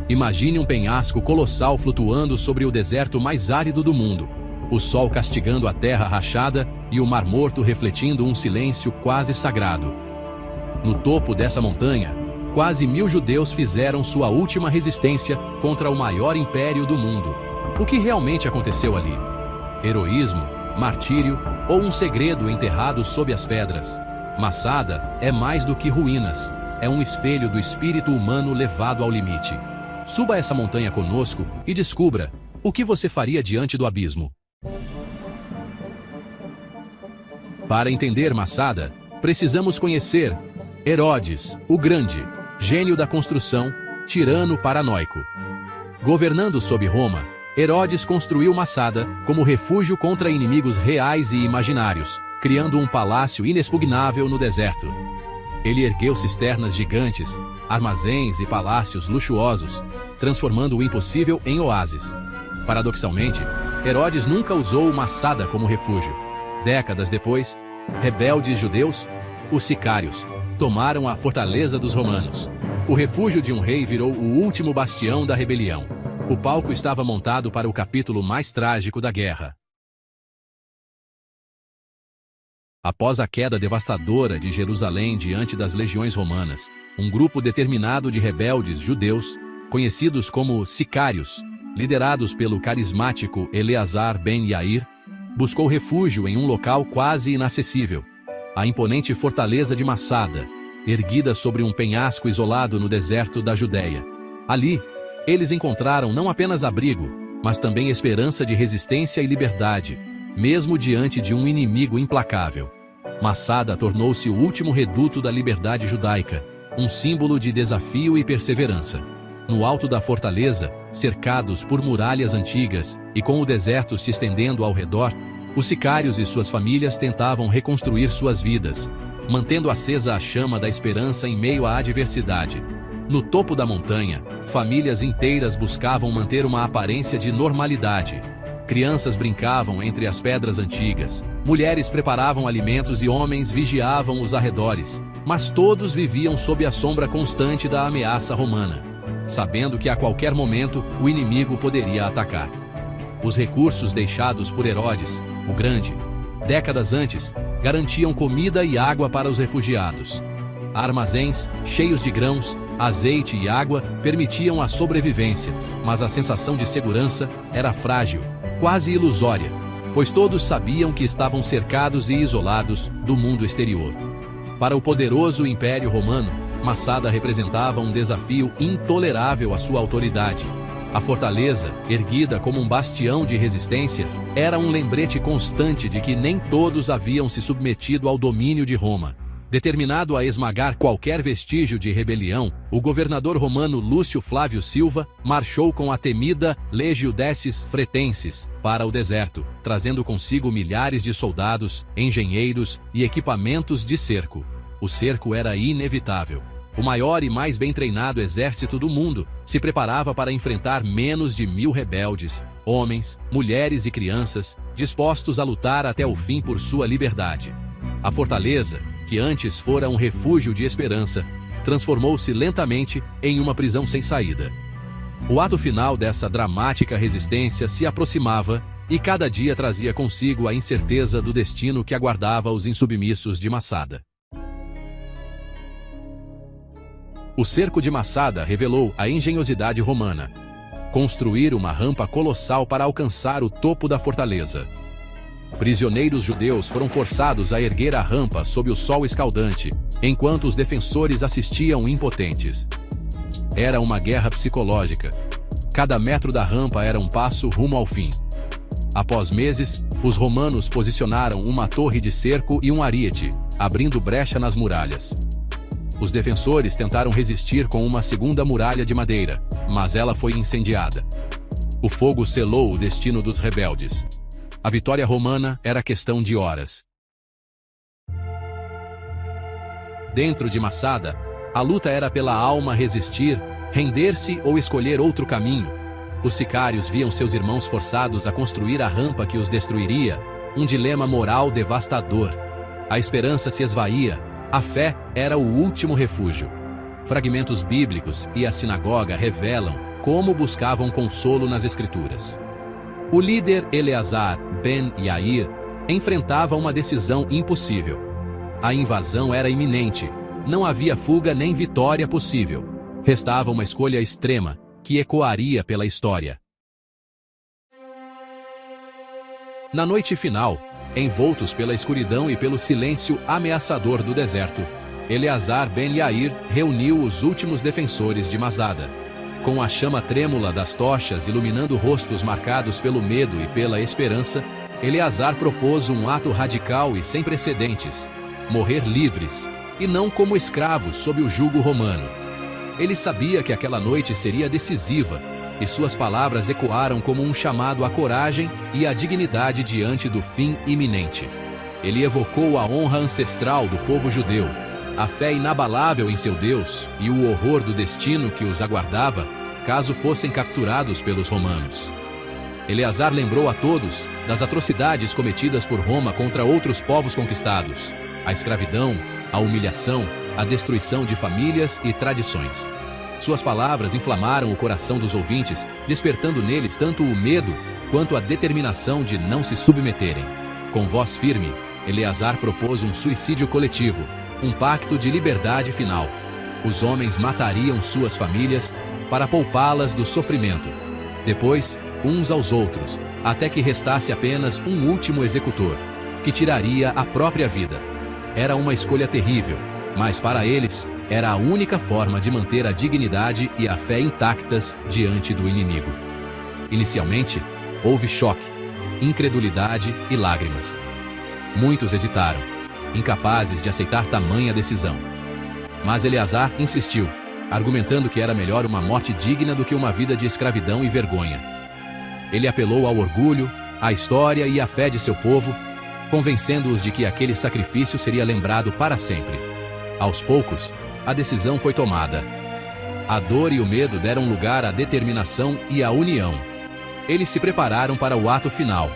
Imagine um penhasco colossal flutuando sobre o deserto mais árido do mundo, o sol castigando a terra rachada e o Mar Morto refletindo um silêncio quase sagrado. No topo dessa montanha, quase 1000 judeus fizeram sua última resistência contra o maior império do mundo. O que realmente aconteceu ali? Heroísmo, martírio ou um segredo enterrado sob as pedras? Masada é mais do que ruínas, é um espelho do espírito humano levado ao limite. Suba essa montanha conosco e descubra o que você faria diante do abismo. Para entender Masada, precisamos conhecer Herodes, o Grande, gênio da construção, tirano paranoico. Governando sob Roma, Herodes construiu Masada como refúgio contra inimigos reais e imaginários, criando um palácio inexpugnável no deserto. Ele ergueu cisternas gigantes, armazéns e palácios luxuosos, transformando o impossível em oásis. Paradoxalmente, Herodes nunca usou Masada como refúgio. Décadas depois, rebeldes judeus, os sicários, tomaram a fortaleza dos romanos. O refúgio de um rei virou o último bastião da rebelião. O palco estava montado para o capítulo mais trágico da guerra. Após a queda devastadora de Jerusalém diante das legiões romanas, um grupo determinado de rebeldes judeus, conhecidos como sicários, liderados pelo carismático Eleazar ben Yair, buscou refúgio em um local quase inacessível, a imponente fortaleza de Masada, erguida sobre um penhasco isolado no deserto da Judéia. Ali, eles encontraram não apenas abrigo, mas também esperança de resistência e liberdade, mesmo diante de um inimigo implacável. Masada tornou-se o último reduto da liberdade judaica, um símbolo de desafio e perseverança. No alto da fortaleza, cercados por muralhas antigas e com o deserto se estendendo ao redor, os sicários e suas famílias tentavam reconstruir suas vidas, mantendo acesa a chama da esperança em meio à adversidade. No topo da montanha, famílias inteiras buscavam manter uma aparência de normalidade. Crianças brincavam entre as pedras antigas, mulheres preparavam alimentos e homens vigiavam os arredores, mas todos viviam sob a sombra constante da ameaça romana, sabendo que a qualquer momento o inimigo poderia atacar. Os recursos deixados por Herodes, o Grande, décadas antes, garantiam comida e água para os refugiados. Armazéns, cheios de grãos, azeite e água, permitiam a sobrevivência, mas a sensação de segurança era frágil, quase ilusória, pois todos sabiam que estavam cercados e isolados do mundo exterior. Para o poderoso Império Romano, Masada representava um desafio intolerável à sua autoridade. A fortaleza, erguida como um bastião de resistência, era um lembrete constante de que nem todos haviam se submetido ao domínio de Roma. Determinado a esmagar qualquer vestígio de rebelião, o governador romano Lúcio Flávio Silva marchou com a temida Legio Decius Fretensis para o deserto, trazendo consigo milhares de soldados, engenheiros e equipamentos de cerco. O cerco era inevitável. O maior e mais bem treinado exército do mundo se preparava para enfrentar menos de 1000 rebeldes, homens, mulheres e crianças, dispostos a lutar até o fim por sua liberdade. A fortaleza, que antes fora um refúgio de esperança, transformou-se lentamente em uma prisão sem saída. O ato final dessa dramática resistência se aproximava e cada dia trazia consigo a incerteza do destino que aguardava os insubmissos de Masada. O cerco de Masada revelou a engenhosidade romana. Construir uma rampa colossal para alcançar o topo da fortaleza. Prisioneiros judeus foram forçados a erguer a rampa sob o sol escaldante, enquanto os defensores assistiam impotentes. Era uma guerra psicológica. Cada metro da rampa era um passo rumo ao fim. Após meses, os romanos posicionaram uma torre de cerco e um ariete, abrindo brecha nas muralhas. Os defensores tentaram resistir com uma segunda muralha de madeira, mas ela foi incendiada. O fogo selou o destino dos rebeldes. A vitória romana era questão de horas. Dentro de Masada, a luta era pela alma resistir, render-se ou escolher outro caminho. Os sicários viam seus irmãos forçados a construir a rampa que os destruiria, um dilema moral devastador. A esperança se esvaía, a fé era o último refúgio. fragmentos bíblicos e a sinagoga revelam como buscavam consolo nas Escrituras. O líder Eleazar ben Yair enfrentava uma decisão impossível. A invasão era iminente, não havia fuga nem vitória possível. Restava uma escolha extrema, que ecoaria pela história. Na noite final, envoltos pela escuridão e pelo silêncio ameaçador do deserto, Eleazar ben Yair reuniu os últimos defensores de Masada. Com a chama trêmula das tochas iluminando rostos marcados pelo medo e pela esperança, Eleazar propôs um ato radical e sem precedentes: morrer livres, e não como escravos sob o jugo romano. Ele sabia que aquela noite seria decisiva, e suas palavras ecoaram como um chamado à coragem e à dignidade diante do fim iminente. Ele evocou a honra ancestral do povo judeu, a fé inabalável em seu Deus e o horror do destino que os aguardava caso fossem capturados pelos romanos. Eleazar lembrou a todos das atrocidades cometidas por Roma contra outros povos conquistados: a escravidão, a humilhação, a destruição de famílias e tradições. Suas palavras inflamaram o coração dos ouvintes, despertando neles tanto o medo quanto a determinação de não se submeterem. Com voz firme, Eleazar propôs um suicídio coletivo, um pacto de liberdade final. Os homens matariam suas famílias para poupá-las do sofrimento. Depois, uns aos outros, até que restasse apenas um último executor, que tiraria a própria vida. Era uma escolha terrível, mas para eles, era a única forma de manter a dignidade e a fé intactas diante do inimigo. Inicialmente, houve choque, incredulidade e lágrimas. Muitos hesitaram, incapazes de aceitar tamanha decisão. Mas Eleazar insistiu, argumentando que era melhor uma morte digna do que uma vida de escravidão e vergonha. Ele apelou ao orgulho, à história e à fé de seu povo, convencendo-os de que aquele sacrifício seria lembrado para sempre. Aos poucos, a decisão foi tomada. A dor e o medo deram lugar à determinação e à união. Eles se prepararam para o ato final,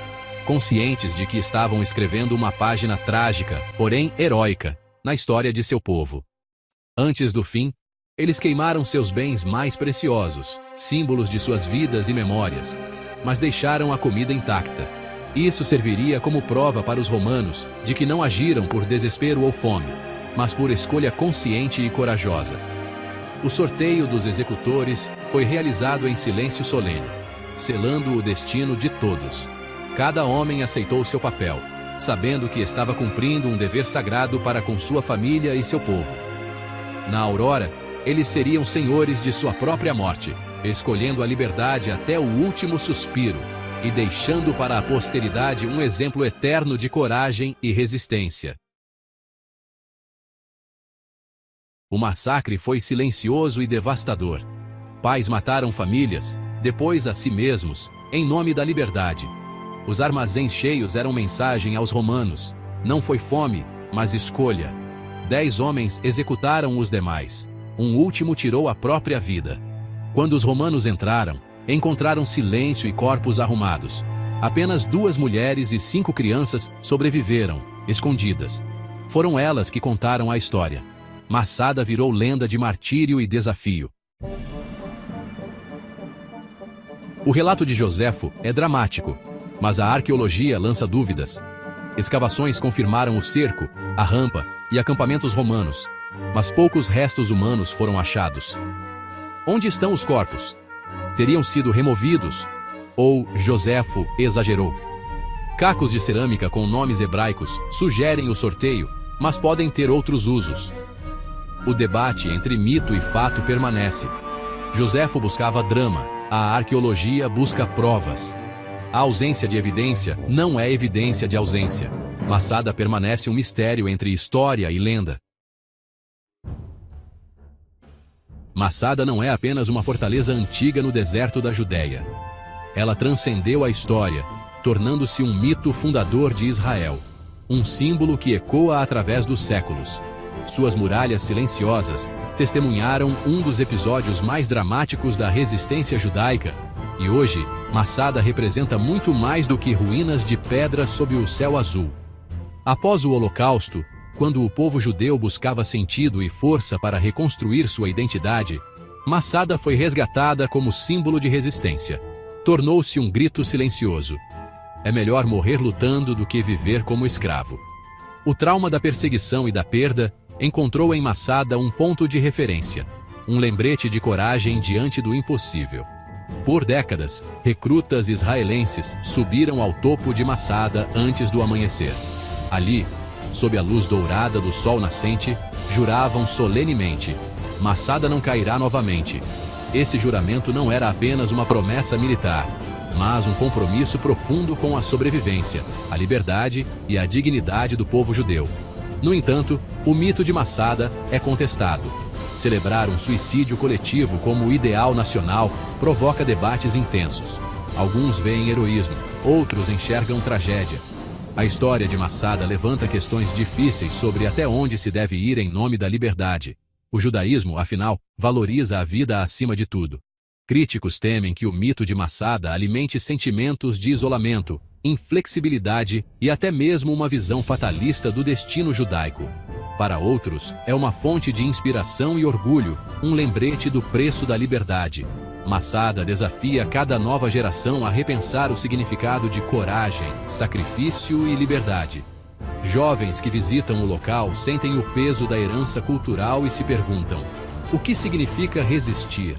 conscientes de que estavam escrevendo uma página trágica, porém heróica, na história de seu povo. Antes do fim, eles queimaram seus bens mais preciosos, símbolos de suas vidas e memórias, mas deixaram a comida intacta. Isso serviria como prova para os romanos de que não agiram por desespero ou fome, mas por escolha consciente e corajosa. O sorteio dos executores foi realizado em silêncio solene, selando o destino de todos. Cada homem aceitou seu papel, sabendo que estava cumprindo um dever sagrado para com sua família e seu povo. Na aurora, eles seriam senhores de sua própria morte, escolhendo a liberdade até o último suspiro e deixando para a posteridade um exemplo eterno de coragem e resistência. O massacre foi silencioso e devastador. Pais mataram famílias, depois a si mesmos, em nome da liberdade. Os armazéns cheios eram mensagem aos romanos: não foi fome, mas escolha. 10 homens executaram os demais. Um último tirou a própria vida. Quando os romanos encontraram silêncio e corpos arrumados. Apenas 2 mulheres e 5 crianças sobreviveram, escondidas. Foram elas que contaram a história. Masada virou lenda de martírio e desafio. O relato de Joséfo é dramático, mas a arqueologia lança dúvidas. Escavações confirmaram o cerco, a rampa e acampamentos romanos, mas poucos restos humanos foram achados. Onde estão os corpos? Teriam sido removidos? Ou Joséfo exagerou? Cacos de cerâmica com nomes hebraicos sugerem o sorteio, mas podem ter outros usos. O debate entre mito e fato permanece. Joséfo buscava drama, a arqueologia busca provas. A ausência de evidência não é evidência de ausência. Masada permanece um mistério entre história e lenda. Masada não é apenas uma fortaleza antiga no deserto da Judéia. Ela transcendeu a história, tornando-se um mito fundador de Israel. Um símbolo que ecoa através dos séculos. Suas muralhas silenciosas testemunharam um dos episódios mais dramáticos da resistência judaica, e hoje, Masada representa muito mais do que ruínas de pedra sob o céu azul. Após o Holocausto, quando o povo judeu buscava sentido e força para reconstruir sua identidade, Masada foi resgatada como símbolo de resistência. Tornou-se um grito silencioso. É melhor morrer lutando do que viver como escravo. O trauma da perseguição e da perda encontrou em Masada um ponto de referência, um lembrete de coragem diante do impossível. Por décadas, recrutas israelenses subiram ao topo de Masada antes do amanhecer. Ali, sob a luz dourada do sol nascente, juravam solenemente: Masada não cairá novamente. Esse juramento não era apenas uma promessa militar, mas um compromisso profundo com a sobrevivência, a liberdade e a dignidade do povo judeu. No entanto, o mito de Masada é contestado. Celebrar um suicídio coletivo como ideal nacional provoca debates intensos. Alguns veem heroísmo, outros enxergam tragédia. A história de Masada levanta questões difíceis sobre até onde se deve ir em nome da liberdade. O judaísmo, afinal, valoriza a vida acima de tudo. Críticos temem que o mito de Masada alimente sentimentos de isolamento, inflexibilidade e até mesmo uma visão fatalista do destino judaico. Para outros, é uma fonte de inspiração e orgulho, um lembrete do preço da liberdade. Masada desafia cada nova geração a repensar o significado de coragem, sacrifício e liberdade. Jovens que visitam o local sentem o peso da herança cultural e se perguntam: o que significa resistir?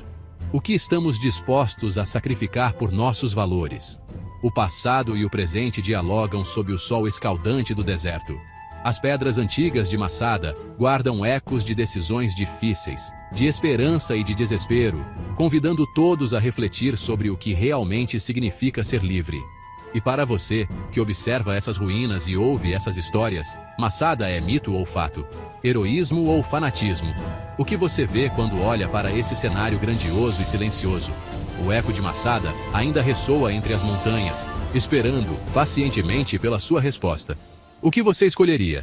O que estamos dispostos a sacrificar por nossos valores? O passado e o presente dialogam sob o sol escaldante do deserto. As pedras antigas de Masada guardam ecos de decisões difíceis, de esperança e de desespero, convidando todos a refletir sobre o que realmente significa ser livre. E para você, que observa essas ruínas e ouve essas histórias, Masada é mito ou fato? Heroísmo ou fanatismo? O que você vê quando olha para esse cenário grandioso e silencioso? O eco de Masada ainda ressoa entre as montanhas, esperando pacientemente pela sua resposta. O que você escolheria?